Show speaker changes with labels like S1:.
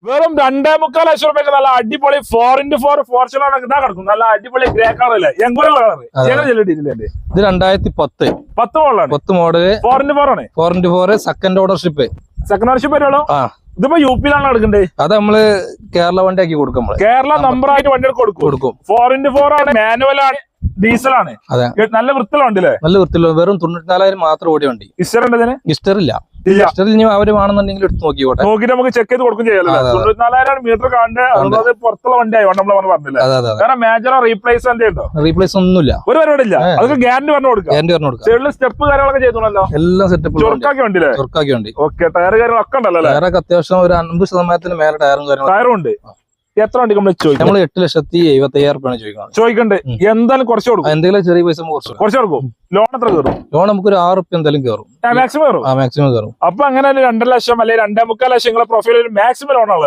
S1: വെറും 2.25 ലക്ഷം രൂപയ്ക്ക് നല്ല അടിപൊളി 4x4 ഫോർച്യൂണർ ഇതാ കിടക്കും. നല്ല അടിപൊളി ഗ്രേ കളർ അല്ലേ, എങ്കുല കളർ. എങ്ങനെ ചെല്ലിട്ടില്ലേ?
S2: ഇത് 2010
S1: മോഡലാണ്.
S2: 10 മോഡല്
S1: 4x4 ആണ്.
S2: 4x4 second ownership.
S1: Second ownership വരുള്ളൂ. ഇതിപ്പോ യുപിയിലാണ് എടുക്കണ്ടേ?
S2: അത് നമ്മള് കേരള വണ്ടി ആക്കി കൊടുക്കും.
S1: കേരള നമ്പർ ആയിട്ട് വണ്ടി കൊടുക്കും. 4x4 ആണ്, മാനുവൽ ആണ്, ഡീസൽ ആണ്. നല്ല വൃത്തിയിലുണ്ടല്ലേ?
S2: നല്ല വൃത്തിയുള്ള വെറും 94,000 മാത്രം ഓടിയ വണ്ടി. ഇസ്റ്ററില്ല. അവര് വേണമെന്നുണ്ടെങ്കിൽ എടുത്ത് നോക്കിക്കോട്ടെ.
S1: നോക്കിട്ട് നമുക്ക് ചെക്ക് ചെയ്ത് കൊടുക്കും ചെയ്യാലോ. 94,000 മീറ്റർ കാണേണ്ടത് പുറത്തുള്ള വണ്ടി ആയതുകൊണ്ട് നമ്മൾ പറഞ്ഞില്ല. കാരണം മേജർ റീപ്ലേസ്മെന്റ് ഉണ്ടോ?
S2: റീപ്ലേസ് ഒന്നുമില്ല,
S1: ഒരു പരിപാടി ഇല്ല. അതൊക്കെ ഗ്യാരണ്ടി പറഞ്ഞു കൊടുക്കാം. സൈഡിൽ സ്റ്റെപ്പ് കാര്യങ്ങളൊക്കെ ചെയ്തോളല്ലോ.
S2: എല്ലാം സെറ്റപ്പ്
S1: ചൊറുക്കാക്കി വണ്ടിയില്ലേ?
S2: ചൊറുക്കാക്കി വണ്ടി.
S1: ഓക്കെ, ടയർ കാര്യങ്ങളൊക്കെ ഉണ്ടല്ലോ?
S2: ടയറൊക്കെ അത്യാവശ്യം ഒരു 50% മേലെ
S1: ടയറും ഉണ്ട്. എത്ര വണ്ടി നമ്മൾ ചോദിക്കും?
S2: നമ്മൾ 8,75,000
S1: ചോദിക്കണ്ടേ? എന്തായാലും കുറച്ച് കൊടുക്കും.
S2: എന്തെങ്കിലും ചെറിയ പൈസ കുറച്ച് കൊടുക്കും.
S1: ലോൺ എത്ര കയറും?
S2: ലോൺ നമുക്ക് ഒരു 6 റുപ്യ എന്തായാലും കയറും.
S1: മാക്സിമം കയറും.
S2: മാക്സിമം കയറും.
S1: അപ്പൊ അങ്ങനെ 2 ലക്ഷം അല്ലെങ്കിൽ 2.25 ലക്ഷം പ്രൊഫൈൽ മാക്സിമം ലോണാണ്.